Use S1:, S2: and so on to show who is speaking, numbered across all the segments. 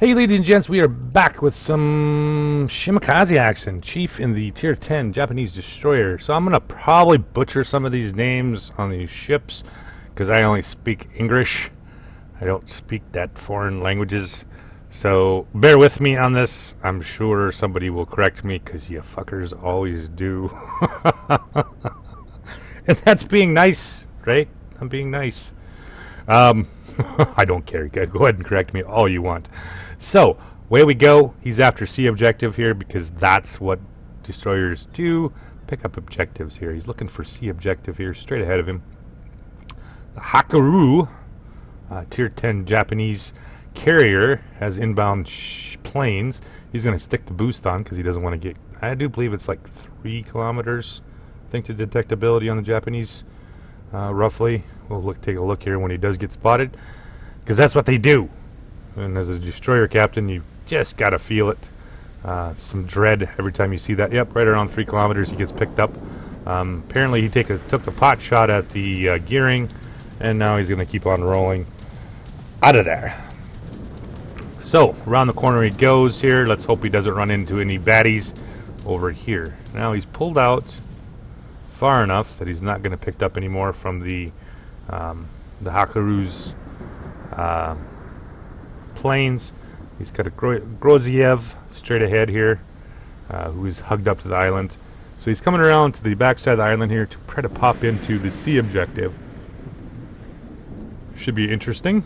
S1: Hey, ladies and gents, we are back with some Shimakaze action. Cheef in the Tier 10 Japanese destroyer. So I'm going to probably butcher some of these names on these ships because I only speak English. I don't speak that foreign languages. So bear with me on this. I'm sure somebody will correct me because you fuckers always do. And that's being nice, right? I'm being nice. I don't care. Go ahead and correct me all you want. So, away we go. He's after C objective here because that's what destroyers do. Pick up objectives here. He's looking for C objective here, straight ahead of him. The Hakaru, Tier 10 Japanese carrier, has inbound planes. He's going to stick the boost on because he doesn't want to get... I do believe it's like 3 kilometers, I think, to detectability on the Japanese, roughly. We'll take a look here when he does get spotted because that's what they do. And as a destroyer captain, you just got to feel it. Some dread every time you see that. Yep, right around 3 kilometers he gets picked up. Apparently he took the pot shot at the gearing, and now he's going to keep on rolling out of there. So, around the corner he goes here. Let's hope he doesn't run into any baddies over here. Now he's pulled out far enough that he's not going to pick up anymore from the Hakaru's planes. He's got a Groziev straight ahead here, who is hugged up to the island. So he's coming around to the backside of the island here to try to pop into the C objective. Should be interesting.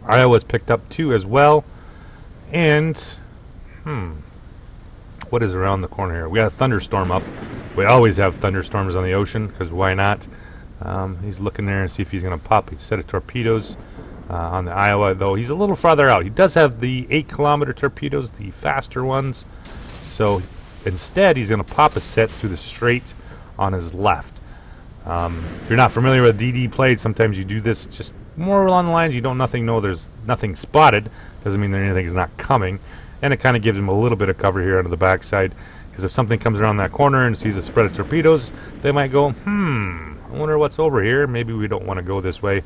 S1: Iowa's picked up too as well. And, what is around the corner here? We got a thunderstorm up. We always have thunderstorms on the ocean, because why not? He's looking there and see if he's going to pop a set of torpedoes on the Iowa, though he's a little farther out. He does have the 8-kilometer torpedoes, the faster ones. So instead, he's going to pop a set through the strait on his left. If you're not familiar with DD plate, sometimes you do this just more along the lines. You don't know there's nothing spotted. Doesn't mean that anything's not coming. And it kind of gives him a little bit of cover here on the backside. Because if something comes around that corner and sees a spread of torpedoes, they might go, I wonder what's over here. Maybe we don't want to go this way.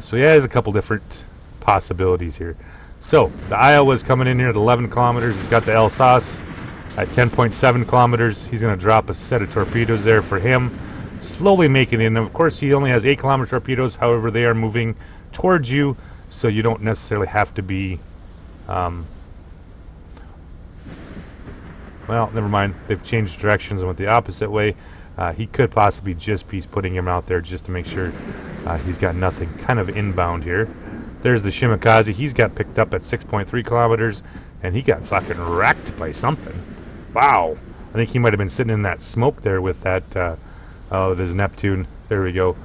S1: So yeah, there's a couple different possibilities here. So, the Iowa's coming in here at 11 kilometers. He's got the Alsace at 10.7 kilometers. He's going to drop a set of torpedoes there for him. Slowly making it in. Of course, he only has 8-kilometer torpedoes. However, they are moving towards you, so you don't necessarily have to be... well, never mind. They've changed directions and went the opposite way. He could possibly just be putting him out there just to make sure he's got nothing kind of inbound here. There's the Shimakaze. He's got picked up at 6.3 kilometers, and he got fucking wrecked by something. Wow. I think he might have been sitting in that smoke there with that, there's Neptune. There we go.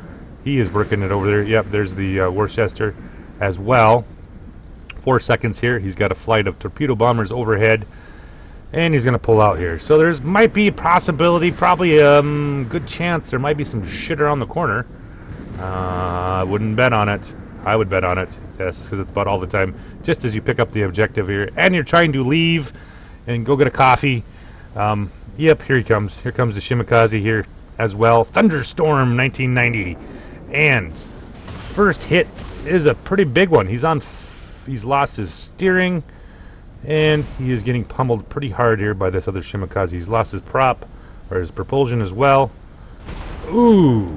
S1: He is working it over there. Yep, there's the Worcester as well. 4 seconds here. He's got a flight of torpedo bombers overhead. And he's going to pull out here. So there's might be a possibility, probably a good chance there might be some shit around the corner. I wouldn't bet on it. I would bet on it. Yes, because it's about all the time. Just as you pick up the objective here. And you're trying to leave and go get a coffee. Yep, here he comes. Here comes the Shimakaze here as well. Thunderstorm 1990. And first hit is a pretty big one. He's lost his steering. And he is getting pummeled pretty hard here by this other Shimakaze. He's lost his prop, or his propulsion as well. Ooh.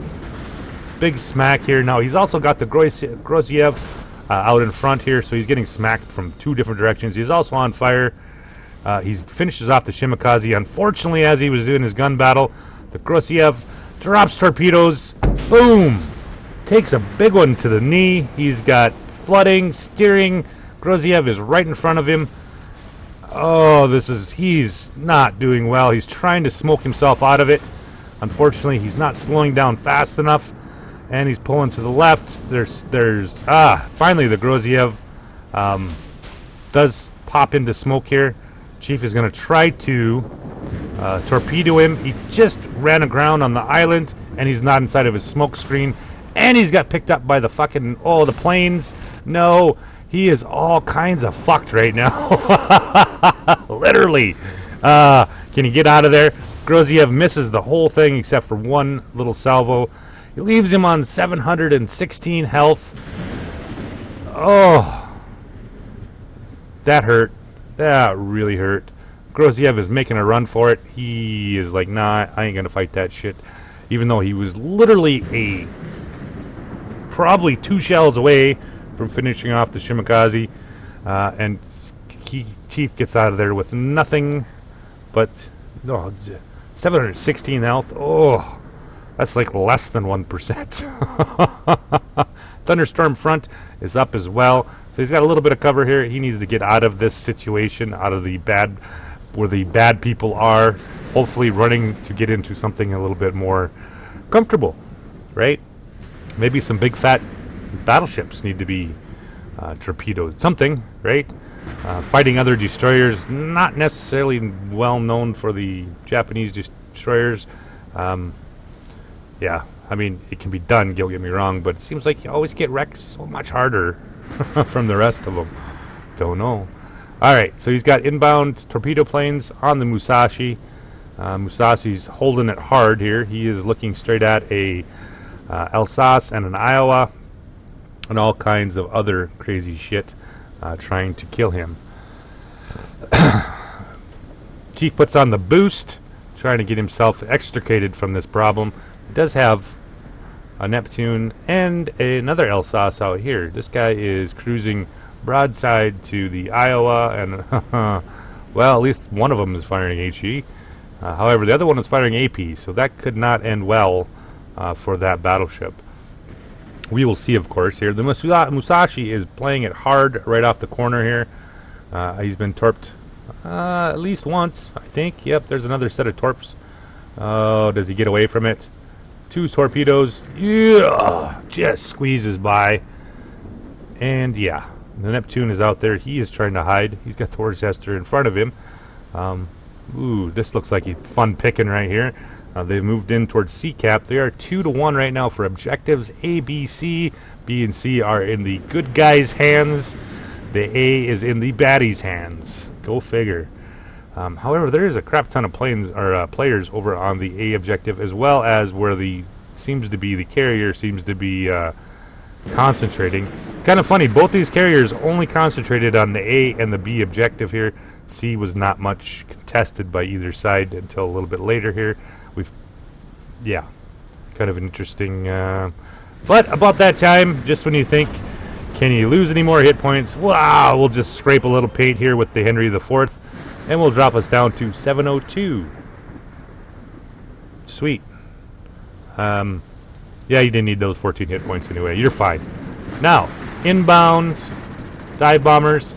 S1: Big smack here. Now, he's also got the Groziev out in front here, so he's getting smacked from 2 different directions. He's also on fire. He finishes off the Shimakaze. Unfortunately, as he was doing his gun battle, the Groziev drops torpedoes. Boom! Takes a big one to the knee. He's got flooding, steering. Groziev is right in front of him. Oh, he's not doing well. He's trying to smoke himself out of it. Unfortunately, he's not slowing down fast enough, and he's pulling to the left. Finally the Groziev does pop into smoke here. Cheef is going to try to torpedo him. He just ran aground on the island, and he's not inside of his smoke screen, and he's got picked up by the the planes. No. He is all kinds of fucked right now. Literally. Can he get out of there? Groziev misses the whole thing except for one little salvo. He leaves him on 716 health. Oh. That hurt. That really hurt. Groziev is making a run for it. He is like, nah, I ain't gonna fight that shit. Even though he was literally probably 2 shells away from finishing off the Shimakaze. And Cheef gets out of there with nothing but 716 health. Oh, that's like less than 1%. Thunderstorm front is up as well. So he's got a little bit of cover here. He needs to get out of this situation, out of the bad, where the bad people are. Hopefully running to get into something a little bit more comfortable, right? Maybe some big fat battleships need to be torpedoed. Something, right? Fighting other destroyers, not necessarily well known for the Japanese destroyers. Yeah, I mean, it can be done, don't get me wrong, but it seems like you always get wrecked so much harder from the rest of them. Don't know. Alright, so he's got inbound torpedo planes on the Musashi. Musashi's holding it hard here. He is looking straight at a Alsace and an Iowa and all kinds of other crazy shit trying to kill him. Cheef puts on the boost, trying to get himself extricated from this problem. He does have a Neptune and another Alsace out here. This guy is cruising broadside to the Iowa, and well, at least one of them is firing HE. However, the other one is firing AP, so that could not end well for that battleship. We will see, of course, here. The Musashi is playing it hard right off the corner here. He's been torped at least once, I think. Yep, there's another set of torps. Oh, does he get away from it? 2 torpedoes. Yeah, just squeezes by. And yeah, the Neptune is out there. He is trying to hide. He's got the Worcester in front of him. Ooh, this looks like fun picking right here. They've moved in towards C-Cap. They are 2-1 right now for objectives. A, B, C. B and C are in the good guys' hands. The A is in the baddies' hands. Go figure. However, there is a crap ton of planes or players over on the A objective, as well as where the carrier seems to be concentrating. Kind of funny. Both these carriers only concentrated on the A and the B objective here. C was not much contested by either side until a little bit later here. Kind of an interesting. But about that time, just when you think, can you lose any more hit points? Wow, we'll just scrape a little paint here with the Henry IV, and we'll drop us down to 702. Sweet. Yeah, you didn't need those 14 hit points anyway. You're fine. Now, inbound dive bombers.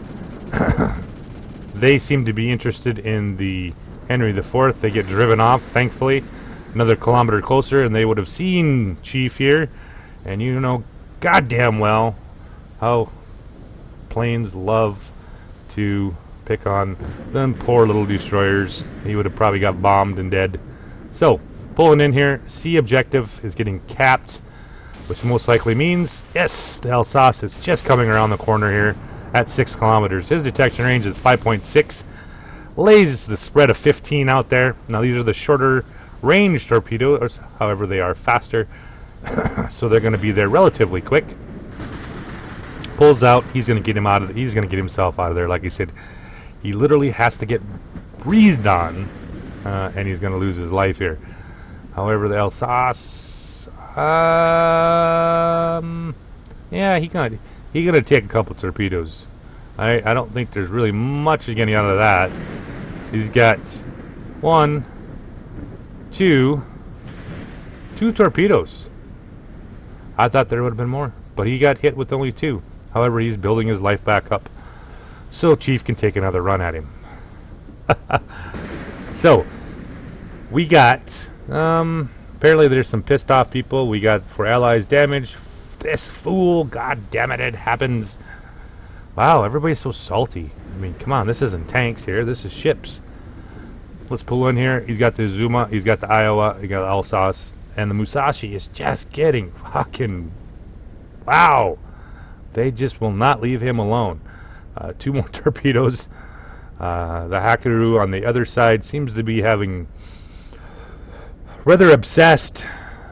S1: They seem to be interested in the Henry IV. They get driven off, thankfully. Another kilometer closer, and they would have seen Cheef here. And you know goddamn well how planes love to pick on them poor little destroyers. He would have probably got bombed and dead. So, pulling in here, C objective is getting capped, which most likely means, yes, the Alsace is just coming around the corner here at 6 kilometers. His detection range is 5.6. Lays the spread of 15 out there. Now, these are the shorter range torpedoes, however, they are faster. So they're going to be there relatively quick. Pulls out. He's going to get him out of. He's going to get himself out of there. Like I said, he literally has to get breathed on, and he's going to lose his life here. However, the Alsace, yeah, he's going to take a couple torpedoes. I don't think there's really much getting out of that. He's got 1, 2 torpedoes. I thought there would have been more, but he got hit with only 2. However, he's building his life back up, so Cheef can take another run at him. So, we got, apparently there's some pissed off people. We got for allies damage. This fool, god damn it, it happens. Wow, everybody's so salty. I mean, come on, this isn't tanks here. This is ships. Let's pull in here. He's got the Zuma, he's got the Iowa, he got the Alsace, and the Musashi is just getting fucking... Wow. They just will not leave him alone. 2 more torpedoes. The Hakaru on the other side seems to be having... rather obsessed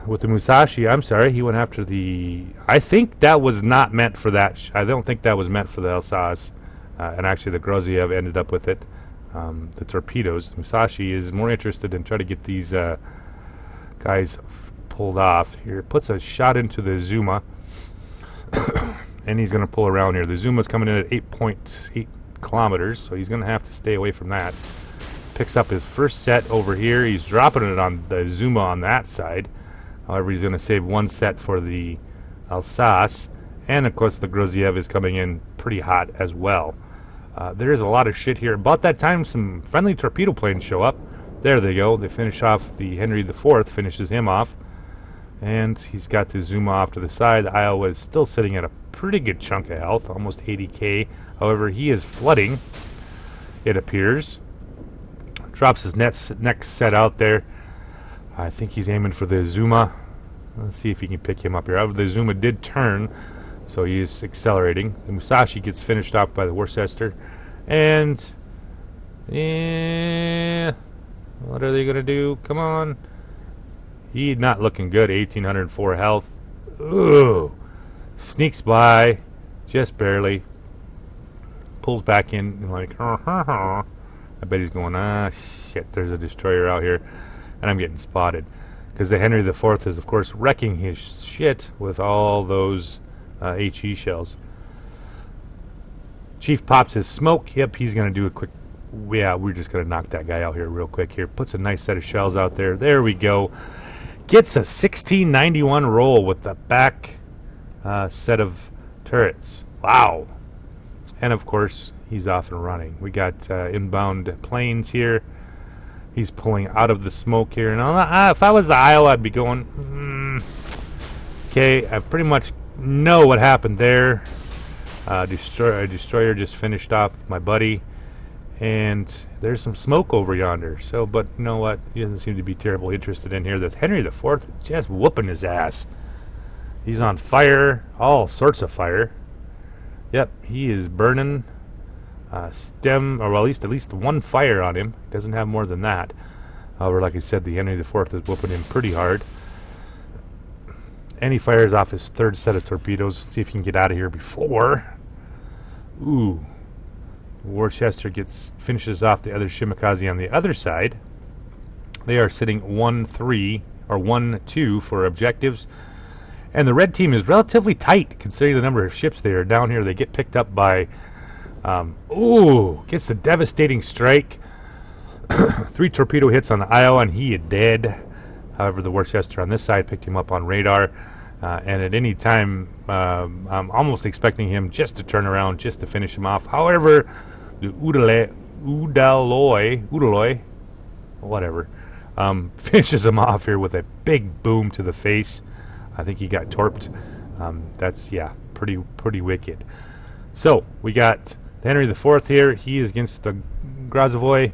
S1: with the Musashi. I'm sorry, he went after the... I think that was not meant for that. I don't think that was meant for the Alsace. and actually the Groziev ended up with it. The torpedoes. Musashi is more interested in trying to get these guys pulled off. Here, puts a shot into the Zuma, and he's going to pull around here. The Zuma's coming in at 8.8 kilometers, so he's going to have to stay away from that. Picks up his first set over here. He's dropping it on the Zuma on that side. However, he's going to save one set for the Alsace, and of course the Groziev is coming in pretty hot as well. There is a lot of shit here. About that time, some friendly torpedo planes show up. There they go. They finish off the Henry IV, finishes him off. And he's got the Zuma off to the side. The Iowa is still sitting at a pretty good chunk of health, almost 80k. However, he is flooding, it appears. Drops his next set out there. I think he's aiming for the Zuma. Let's see if he can pick him up here. However, the Zuma did turn, so he is accelerating. The Musashi gets finished off by the Worcester. And what are they going to do? Come on. He's not looking good. 1,804 health. Ooh. Sneaks by. Just barely. Pulls back in like, I bet he's going, shit, there's a destroyer out here. And I'm getting spotted. Because the Henry IV is, of course, wrecking his shit with all those HE shells. Cheef pops his smoke. Yep, he's going to do a quick... Yeah, we're just going to knock that guy out here real quick here. Puts a nice set of shells out there. There we go. Gets a 1691 roll with the back set of turrets. Wow. And, of course, he's off and running. We got inbound planes here. He's pulling out of the smoke here. And if I was the Iowa, I'd be going, okay, I pretty much know what happened there. A destroyer just finished off my buddy. And there's some smoke over yonder. So, but you know what? He doesn't seem to be terribly interested in here. The Henry IV is just whooping his ass. He's on fire. All sorts of fire. Yep, he is burning. Stem, or at least one fire on him. Doesn't have more than that. However, like I said, the Henry IV is whooping him pretty hard. And he fires off his third set of torpedoes. See if he can get out of here before. Ooh. Worcester finishes off the other Shimakaze on the other side. They are sitting 1-3 or 1-2 for objectives. And the red team is relatively tight considering the number of ships they are down here. They get picked up by... gets a devastating strike. 3 torpedo hits on the Iowa and he is dead. However, the Worcester on this side picked him up on radar. And at any time, I'm almost expecting him just to turn around, just to finish him off. However, the Udaloy, whatever, finishes him off here with a big boom to the face. I think he got torped. That's, yeah, pretty wicked. So, we got the Henry IV here. He is against the Groziev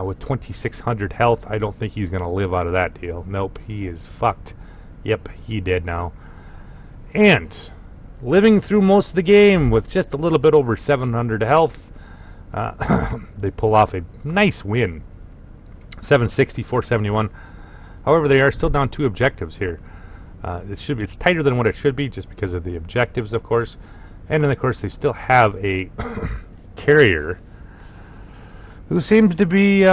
S1: with 2,600 health. I don't think he's going to live out of that deal. Nope, he is fucked. Yep, he dead now. And living through most of the game with just a little bit over 700 health, they pull off a nice win. 760, 471. However, they are still down 2 objectives here. It's tighter than what it should be just because of the objectives, of course. And then, of course, they still have a carrier who seems to be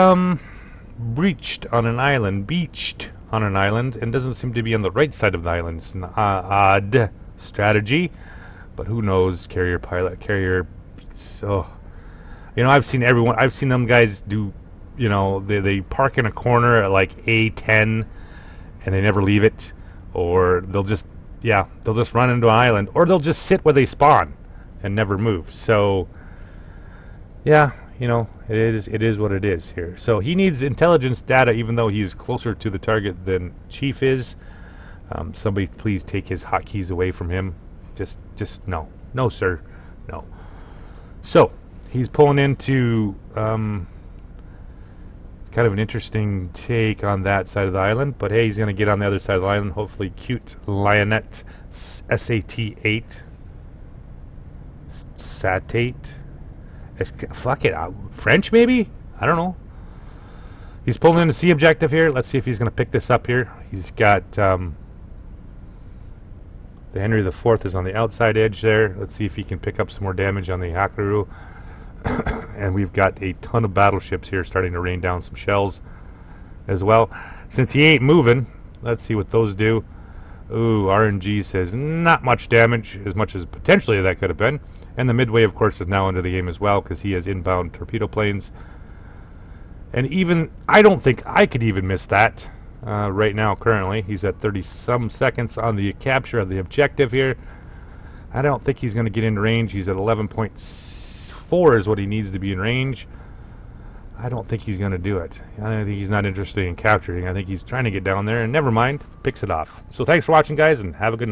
S1: beached on an island, and doesn't seem to be on the right side of the island. It's an odd strategy, but who knows? Carrier. So, I've seen them guys do, they park in a corner at like A10, and they never leave it, or they'll just run into an island, or they'll just sit where they spawn and never move. So, yeah. It is what it is here. So he needs intelligence data, even though he is closer to the target than Cheef is. Somebody please take his hotkeys away from him. Just no. No, sir. No. So he's pulling into kind of an interesting take on that side of the island. But hey, he's going to get on the other side of the island. Hopefully cute Lionette SAT-8. SAT-8. Fuck it. French, maybe? I don't know. He's pulling in the C objective here. Let's see if he's going to pick this up here. He's got the Henry IV is on the outside edge there. Let's see if he can pick up some more damage on the Hakaru. And we've got a ton of battleships here starting to rain down some shells as well. Since he ain't moving, let's see what those do. Ooh, RNG says not much damage, as much as potentially that could have been. And the Midway, of course, is now into the game as well because he has inbound torpedo planes. And even, I don't think I could even miss that right now currently. He's at 30-some seconds on the capture of the objective here. I don't think he's going to get into range. He's at 11.4 is what he needs to be in range. I don't think he's going to do it. I think he's not interested in capturing. I think he's trying to get down there, and never mind, picks it off. So thanks for watching, guys, and have a good night.